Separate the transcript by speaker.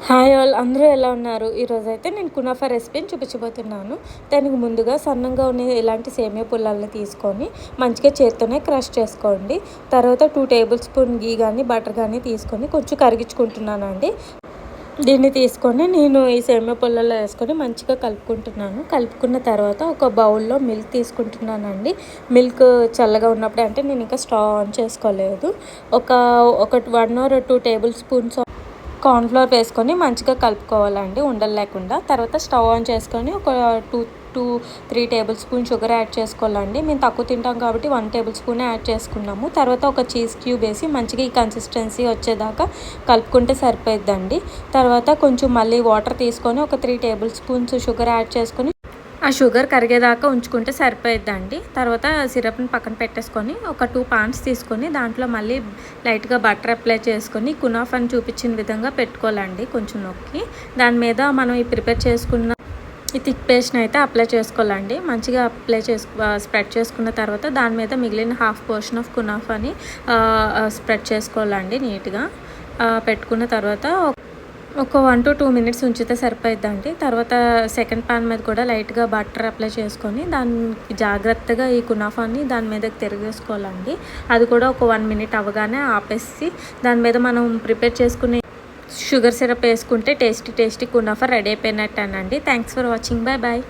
Speaker 1: Hi all, అందరూ ఎలా ఉన్నారు? ఈరోజైతే నేను కునాఫా రెసిపీని చూపించబోతున్నాను. దానికి ముందుగా సన్నంగా ఉన్న ఇలాంటి సేమియా పుల్లాలని తీసుకొని మంచిగా చేత్తోనే క్రష్ చేసుకోండి. తర్వాత 2 టేబుల్ స్పూన్ గీ కానీ బటర్ కానీ తీసుకొని కొంచెం కరిగించుకుంటున్నానండి. దీన్ని తీసుకొని నేను ఈ సేమియా పుల్లల్లో వేసుకొని మంచిగా కలుపుకుంటున్నాను. కలుపుకున్న తర్వాత ఒక బౌల్లో మిల్క్ తీసుకుంటున్నానండి. మిల్క్ చల్లగా ఉన్నప్పుడే, అంటే నేను ఇంకా స్టవ్ ఆన్ చేసుకోలేదు. ఒక 1 or 2 టేబుల్ స్పూన్స్ కార్న్‌ఫ్లోర్ వేసుకొని మంచిగా కలుపుకోవాలండి ఉండలు లేకుండా. తర్వాత స్టవ్ ఆన్ చేసుకొని ఒక 2-3 టేబుల్ స్పూన్ షుగర్ యాడ్ చేసుకోవాలండి. మేము తక్కువ తింటాం కాబట్టి 1 టేబుల్ స్పూనే యాడ్ చేసుకున్నాము. తర్వాత ఒక చీజ్ క్యూబ్ వేసి మంచిగా ఈ కన్సిస్టెన్సీ వచ్చేదాకా కలుపుకుంటే సరిపోయిద్దండి. తర్వాత కొంచెం మళ్ళీ వాటర్ తీసుకొని ఒక 3 టేబుల్ స్పూన్స్ షుగర్ యాడ్ చేసుకొని ఆ షుగర్ కరిగేదాకా ఉంచుకుంటే సరిపోయిద్దండి. తర్వాత సిరప్ని పక్కన పెట్టేసుకొని ఒక 2 పాన్స్ తీసుకొని దాంట్లో మళ్ళీ లైట్గా బటర్ అప్లై చేసుకొని కునాఫాని చూపించిన విధంగా పెట్టుకోవాలండి. కొంచెం నొక్కి దాని మీద మనం ఈ ప్రిపేర్ చేసుకున్న ఈ థిక్ పేస్ట్ని అయితే అప్లై చేసుకోవాలండి. మంచిగా అప్లై స్ప్రెడ్ చేసుకున్న తర్వాత దాని మీద మిగిలిన హాఫ్ పోర్షన్ ఆఫ్ కునాఫాని స్ప్రెడ్ చేసుకోవాలండి. నీట్గా పెట్టుకున్న తర్వాత ఒక 1 to 2 మినిట్స్ ఉంచితే సరిపోయిద్దండి. తర్వాత సెకండ్ పాన్ మీద కూడా లైట్గా బటర్ అప్లై చేసుకొని దానికి జాగ్రత్తగా ఈ కునాఫాని దాని మీదకి తిరిగేసుకోవాలండి. అది కూడా ఒక 1 మినిట్ అవ్వగానే ఆపేసి దాని మీద మనం ప్రిపేర్ చేసుకునే షుగర్ సిరప్ వేసుకుంటే టేస్టీ కునాఫా రెడీ అయిపోయినట్టేనండి. Thanks for watching. Bye bye.